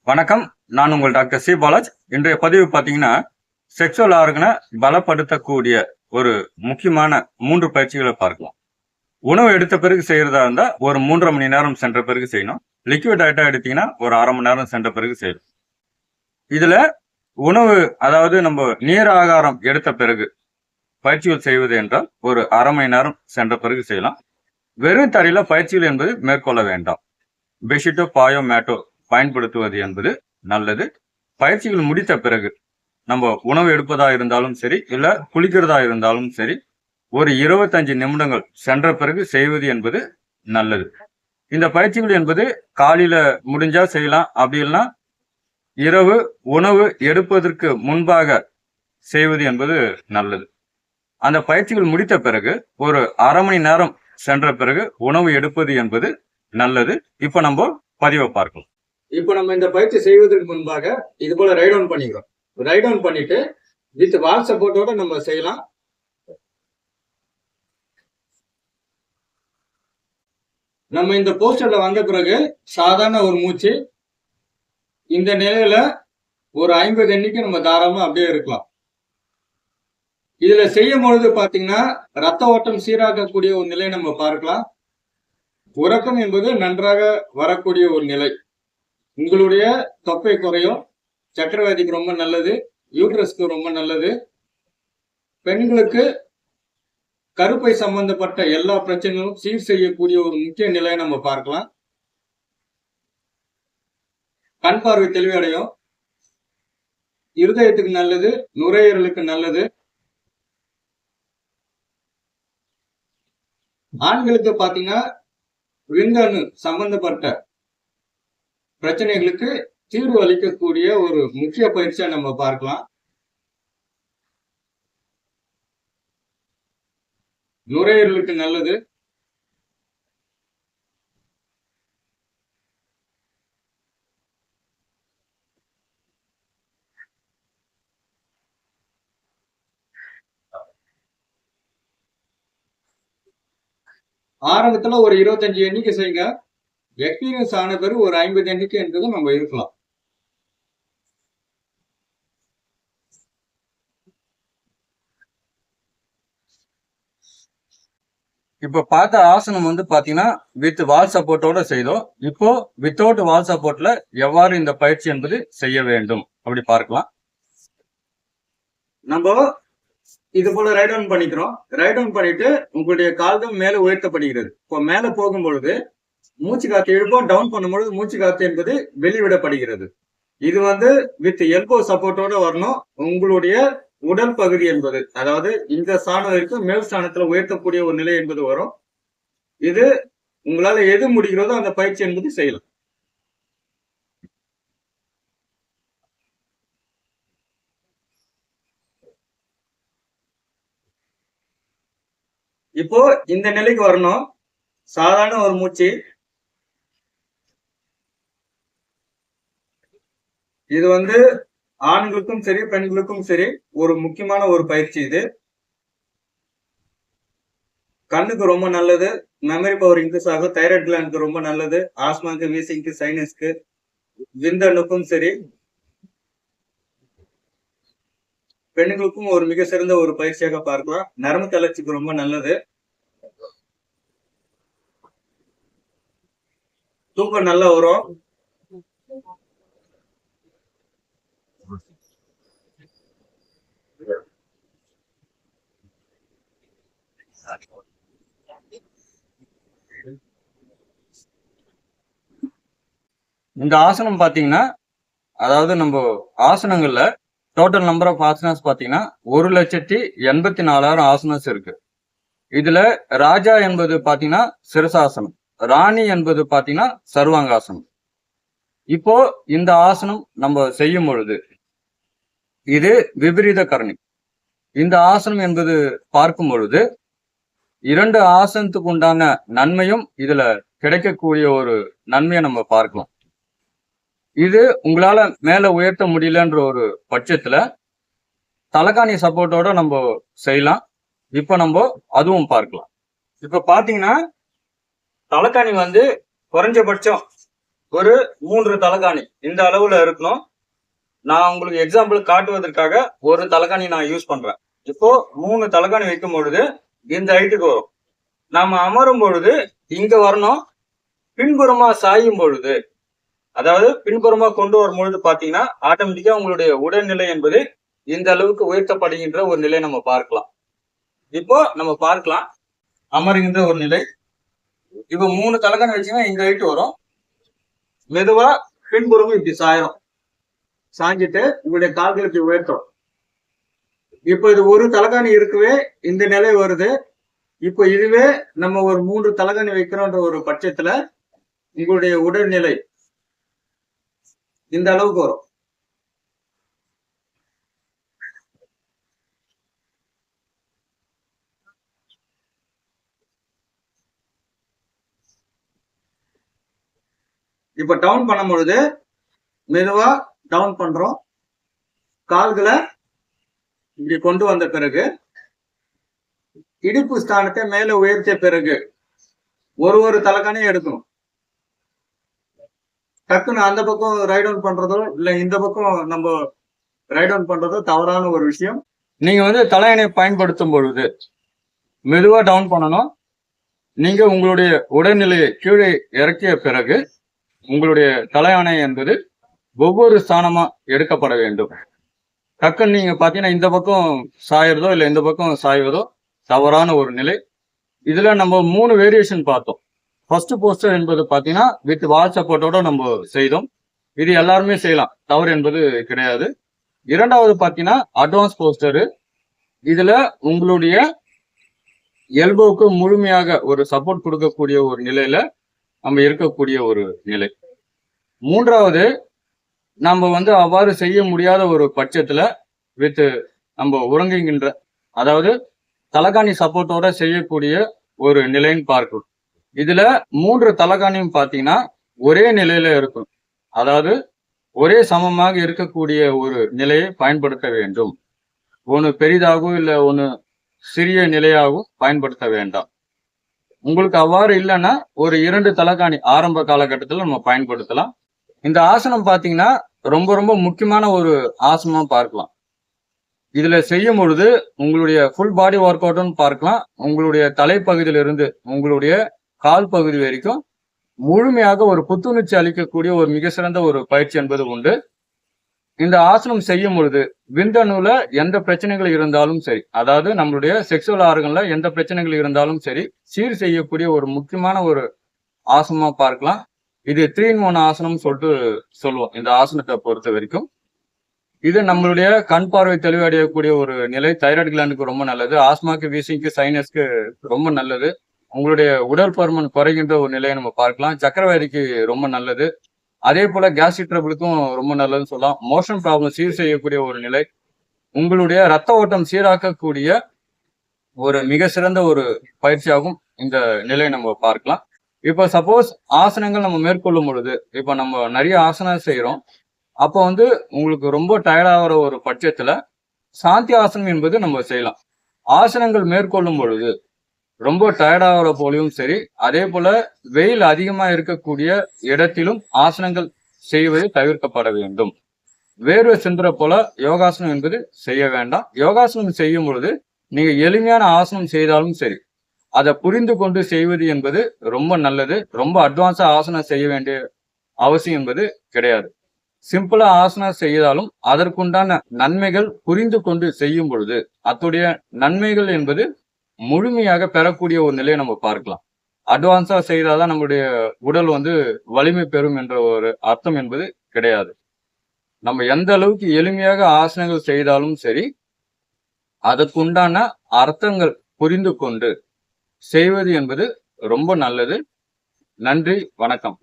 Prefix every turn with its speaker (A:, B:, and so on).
A: வணக்கம். நான் உங்கள் டாக்டர் சி பாலாஜ். இன்றைய பதிவு பார்த்தீங்கன்னா, செக்ஷுவல் ஆர்கனை பலப்படுத்தக்கூடிய ஒரு முக்கியமான 3 பயிற்சிகளை பார்க்கலாம். உணவு எடுத்த பிறகு செய்யறதா இருந்தா ஒரு 3.5 மணி நேரம் சென்ற பிறகு செய்யணும். லிக்விட் ஐட்டா எடுத்தீங்கன்னா ஒரு 1/2 மணி நேரம் சென்ற பிறகு செய்யணும். இதுல உணவு, அதாவது நம்ம நீர் ஆகாரம் எடுத்த பிறகு பயிற்சிகள் செய்வது என்றால் ஒரு 1/2 மணி நேரம் சென்ற பிறகு செய்யலாம். வெறும் தரையில பயிற்சிகள் என்பது மேற்கொள்ள வேண்டாம். பெட்ஷீட்டோ பாயோ மேட்டோ பயன்படுத்துவது என்பது நல்லது. பயிற்சிகள் முடித்த பிறகு நம்ம உணவு எடுப்பதா இருந்தாலும் சரி, இல்ல குளிக்கிறதா இருந்தாலும் சரி, ஒரு 25 நிமிடங்கள் சென்ற பிறகு செய்வது என்பது நல்லது. இந்த பயிற்சிகள் என்பது காலையில முடிஞ்சா செய்யலாம், அப்படி இல்லைன்னா இரவு உணவு எடுப்பதற்கு முன்பாக செய்வது என்பது நல்லது. அந்த பயிற்சிகள் முடித்த பிறகு ஒரு 1/2 மணி நேரம் சென்ற பிறகு உணவு எடுப்பது என்பது நல்லது. இப்ப நம்ம பதிவை பார்க்கலாம்.
B: இப்போ நம்ம இந்த பயிற்சி செய்வதற்கு முன்பாக இது போல ரைட் டவுன் பண்ணிக்கிறோம். ரைட் டவுன் பண்ணிட்டு வித் வால் சப்போர்ட்டோட நம்ம செய்யலாம். நம்ம இந்த போஸ்டர்ல வந்த பிறகு சாதாரண ஒரு மூச்சு இந்த நிலையில ஒரு 50 எண்ணிக்கை நம்ம தாராளமா அப்படியே இருக்கலாம். இதுல செய்யும் பொழுது பாத்தீங்கன்னா ரத்த ஓட்டம் சீராக்கக்கூடிய ஒரு நிலை நம்ம பார்க்கலாம். உறக்கம் என்பது நன்றாக வரக்கூடிய ஒரு நிலை. உங்களுடைய தொப்பை குறையும், சக்கரவியாதிக்கு ரொம்ப நல்லது, யூட்ரஸ்க்கு ரொம்ப நல்லது. பெண்களுக்கு கருப்பை சம்பந்தப்பட்ட எல்லா பிரச்சனைகளும் சீர் செய்யக்கூடிய ஒரு முக்கிய நிலையை நம்ம பார்க்கலாம். கண் பார்வை தெளிவடையும், இருதயத்துக்கு நல்லது, நுரையீரலுக்கு நல்லது. ஆண்களுக்கு பாத்தீங்கன்னா விந்தணு சம்பந்தப்பட்ட பிரச்சனைகளுக்கு தீர்வு அளிக்கக்கூடிய ஒரு முக்கிய பயிற்சியை நம்ம பார்க்கலாம். நுரையீரலுக்கு நல்லது. ஆரம்பத்துல ஒரு 25 எண்ணிக்கை செய்யுங்க. எக்ஸ்பீரியன்ஸ் ஆன பிறகு ஒரு 50 எண்ணிக்கை என்றது நம்ம இருக்கலாம்.
A: இப்ப பார்த்த ஆசனம் வந்து பாத்தீங்கன்னா வித் வால் சப்போர்ட்டோட செய்தோம். இப்போ வித்தவுட் வால் சப்போர்ட்ல எவ்வாறு இந்த பயிற்சி என்பது செய்ய வேண்டும் அப்படி பார்க்கலாம்.
B: நம்ம இது போல ரைட் டவுன் பண்ணிக்கிறோம். ரைட் டவுன் பண்ணிட்டு உங்களுடைய கால்கள் மேல உயர்த்தப்படுகிறது. இப்போ மேல போகும் பொழுது மூச்சு காத்து இழுப்போம், டவுன் பண்ணும்பொழுது மூச்சு காத்து என்பது வெளிவிடப்படுகிறது. இது வந்து வித் எல்போ சப்போர்ட்டோட வரணும். உங்களுடைய உடல் பகுதி என்பது, அதாவது இந்த ஸ்தானம் வரைக்கும் மேல் ஸ்தானத்துல உயர்த்தக்கூடிய ஒரு நிலை என்பது வரும். இது உங்களால எது முடிகிறதோ அந்த பயிற்சி என்பது செய்யலாம். இப்போ இந்த நிலைக்கு வரணும். சாதாரண ஒரு மூச்சு. இது வந்து ஆண்களுக்கும் சரி பெண்களுக்கும் சரி ஒரு முக்கியமான ஒரு பயிற்சி. இது கண்ணுக்கு ரொம்ப நல்லது, மெமரி பவர் இன்க்ரீஸ் ஆகும், தைராய்டு கிளாண்டுக்கு ரொம்ப நல்லது, ஆஸ்மாக்கு, வீசிங்க்கு, சைனஸ்க்கு, விந்தணுக்கும் சரி பெண்களுக்கும் ஒரு மிக சிறந்த ஒரு பயிற்சியாக பார்க்கலாம். நரம்பு தளர்ச்சிக்கு ரொம்ப நல்லது. தூக்கம் நல்லா வரும்.
A: இந்த ஆசனம் பாத்தீங்கன்னா, அதாவது நம்ம ஆசனங்கள்ல டோட்டல் நம்பர் ஆஃப் ஆசனாஸ் பாத்தீங்கன்னா 1,84,000 ஆசனாஸ் இருக்கு. இதுல ராஜா என்பது பாத்தீங்கன்னா சிரசாசனம், ராணி என்பது பாத்தீங்கன்னா சர்வாங்காசனம். இப்போ இந்த ஆசனம் நம்ம செய்யும் பொழுது இது விபரீத கரணி. இந்த ஆசனம் என்பது பார்க்கும் பொழுது 2 ஆசனத்துக்கு உண்டான நன்மையும் இதுல கிடைக்கக்கூடிய ஒரு நன்மையை நம்ம பார்க்கலாம். இது உங்களால மேல உயர்த்த முடியலன்ற ஒரு பட்சத்துல தலைகாணி சப்போர்ட்டோட நம்ம செய்யலாம். இப்ப நம்ம அதுவும் பார்க்கலாம். இப்ப பாத்தீங்கன்னா தலைகாணி வந்து குறைஞ்சபட்சம் ஒரு 3 தலைகாணி இந்த அளவுல இருக்கணும். நான் உங்களுக்கு எக்ஸாம்பிள் காட்டுவதற்காக ஒரு தலைகாணி நான் யூஸ் பண்றேன். இப்போ 3 தலைகாணி வைக்கும் பொழுது இந்த ஹைட்டுக்கு வரும். நாம அமரும் பொழுது இங்க வரணும். பின்புறமா சாயும் பொழுது, அதாவது பின்புறமா கொண்டு வரும் பொழுது பாத்தீங்கன்னா ஆட்டோமேட்டிக்கா உங்களுடைய உடல்நிலை என்பது இந்த அளவுக்கு உயர்த்தப்படுகின்ற ஒரு நிலை நம்ம பார்க்கலாம். இப்போ நம்ம பார்க்கலாம் அமருகின்ற ஒரு நிலை. இப்போ 3 தலைகாணி வச்சீங்கன்னா இந்த ஹைட் வரும். மெதுவா பின்புறமும் இப்படி சாயிரும். சாஞ்சிட்டு உங்களுடைய கால்கள் இப்படி உயர்த்தும். இப்போ இது ஒரு தலைகாணி இருக்கவே இந்த நிலை வருது. இப்போ இதுவே நம்ம ஒரு 3 தலைகாணி வைக்கிறோன்ற ஒரு பட்சத்துல உங்களுடைய உடல்நிலை இந்த அளவுக்கு வரும். இப்ப டவுன் பண்ணும் பொழுது மெதுவா டவுன் பண்றோம். கால்களை இப்படி கொண்டு வந்த பிறகு இடுப்பு ஸ்தானத்தை மேல உயர்த்திய பிறகு ஒரு தலைகாணியும் எடுக்கணும். டக்குன்னு அந்த பக்கம் ரைட் டவுன் பண்றதோ இல்ல இந்த பக்கம் நம்ம ரைட் டவுன் பண்றதோ தவறான ஒரு விஷயம். நீங்க வந்து தலையணை பயன்படுத்தும் பொழுது மெதுவா டவுன் பண்ணணும். நீங்க உங்களுடைய உடல்நிலையை கீழே இறக்கிய பிறகு உங்களுடைய தலையணை என்பது ஒவ்வொரு ஸ்தானமா எடுக்கப்பட வேண்டும். டக்குன்னு நீங்க பாத்தீங்கன்னா இந்த பக்கம் சாயறதோ இல்ல இந்த பக்கம் சாய்வதோ தவறான ஒரு நிலை. இதுல நம்ம 3 வேரியேஷன் பார்த்தோம். ஃபர்ஸ்ட் போஸ்டர் என்பது பாத்தீங்கன்னா வித் வால் சப்போர்ட்டோட நம்ம செய்தோம். இது எல்லாருமே செய்யலாம், தவறு என்பது கிடையாது. இரண்டாவது பாத்தீங்கன்னா அட்வான்ஸ் போஸ்டரு. இதுல உங்களுடைய எல்போவுக்கு முழுமையாக ஒரு சப்போர்ட் கொடுக்கக்கூடிய ஒரு நிலையில நம்ம இருக்கக்கூடிய ஒரு நிலை. மூன்றாவது, நம்ம வந்து அவ்வாறு செய்ய முடியாத ஒரு பட்சத்துல வித் நம்ம உறங்குகின்ற, அதாவது தலைகாணி சப்போர்ட்டோட செய்யக்கூடிய ஒரு நிலைன்னு பார்க்கணும். இதுல 3 தலைகாணியும் பாத்தீங்கன்னா ஒரே நிலையில இருக்கும். அதாவது ஒரே சமமாக இருக்கக்கூடிய ஒரு நிலையை பயன்படுத்த வேண்டும். ஒன்று பெரிதாகவும் இல்லை ஒன்று சிறிய நிலையாகவும் பயன்படுத்த வேண்டாம். உங்களுக்கு அவ்வாறு இல்லைன்னா ஒரு 2 தலைகாணி ஆரம்ப காலகட்டத்தில் நம்ம பயன்படுத்தலாம். இந்த ஆசனம் பாத்தீங்கன்னா ரொம்ப ரொம்ப முக்கியமான ஒரு ஆசனமா பார்க்கலாம். இதுல செய்யும் பொழுது உங்களுடைய ஃபுல் பாடி ஒர்க் அவுட்னு பார்க்கலாம். உங்களுடைய தலைப்பகுதியிலிருந்து உங்களுடைய கால் பகுதி வரைக்கும் முழுமையாக ஒரு புத்துணர்ச்சி அளிக்கக்கூடிய ஒரு மிக சிறந்த ஒரு பயிற்சி என்பது உண்டு. இந்த ஆசனம் செய்யும் பொழுது விந்தணுல எந்த பிரச்சனைகள் இருந்தாலும் சரி, அதாவது நம்மளுடைய செக்ஷுவல் ஆர்கன்ல எந்த பிரச்சனைகள் இருந்தாலும் சரி, சீர் செய்யக்கூடிய ஒரு முக்கியமான ஒரு ஆசனமா பார்க்கலாம். இது 3-in-1 ஆசனம் சொல்லிட்டு சொல்லுவோம் இந்த ஆசனத்தை பொறுத்த வரைக்கும். இது நம்மளுடைய கண் பார்வை தெளிவடையக்கூடிய ஒரு நிலை. தைராய்டு கிளாண்டுக்கு ரொம்ப நல்லது. ஆஸ்மாக்கு, வீசிங்க்கு, சைனஸ்க்கு ரொம்ப நல்லது. உங்களுடைய உடல் பருமன் குறைகின்ற ஒரு நிலையை நம்ம பார்க்கலாம். சக்கரவியாதிக்கு ரொம்ப நல்லது. அதே போல கேஸ்ட்ரிக் ட்ரபிளுக்கும் ரொம்ப நல்லதுன்னு சொல்லலாம். மோஷன் ப்ராப்ளம் சீர் செய்யக்கூடிய ஒரு நிலை. உங்களுடைய ரத்த ஓட்டம் சீராக்கக்கூடிய ஒரு மிக சிறந்த ஒரு பயிற்சியாகும் இந்த நிலையை நம்ம பார்க்கலாம். இப்போ சப்போஸ் ஆசனங்கள் நம்ம மேற்கொள்ளும் பொழுது, இப்போ நம்ம நிறைய ஆசனம் செய்யறோம். அப்போ வந்து உங்களுக்கு ரொம்ப டயர்டாகிற ஒரு பட்சத்துல சாந்தி ஆசனம் என்பது நம்ம செய்யலாம். ஆசனங்கள் மேற்கொள்ளும் பொழுது ரொம்ப டயர்டாகிற போலையும் சரி, அதே போல வெயில் அதிகமா இருக்கக்கூடிய இடத்திலும் ஆசனங்கள் செய்வது தவிர்க்கப்பட வேண்டும். வேர்வை சிந்துற போல யோகாசனம் என்பது செய்ய வேண்டாம். யோகாசனம் செய்யும் பொழுது நீங்க எளிமையான ஆசனம் செய்தாலும் சரி, அதை புரிந்து கொண்டு செய்வது என்பது ரொம்ப நல்லது. ரொம்ப அட்வான்ஸா ஆசனம் செய்ய வேண்டிய அவசியம் என்பது கிடையாது. சிம்பிளா ஆசனம் செய்தாலும் அதற்குண்டான நன்மைகள் புரிந்து கொண்டு செய்யும் பொழுது அத்துடைய நன்மைகள் என்பது முழுமையாக பெறக்கூடிய ஒரு நிலையை நம்ம பார்க்கலாம். அட்வான்ஸா செய்தாதான் நம்மளுடைய உடல் வந்து வலிமை பெறும் என்ற ஒரு அர்த்தம் என்பது கிடையாது. நம்ம எந்த அளவுக்கு எளிமையாக ஆசனங்கள் செய்தாலும் சரி, அதற்குண்டான அர்த்தங்கள் புரிந்து கொண்டு செய்வது என்பது ரொம்ப நல்லது. நன்றி, வணக்கம்.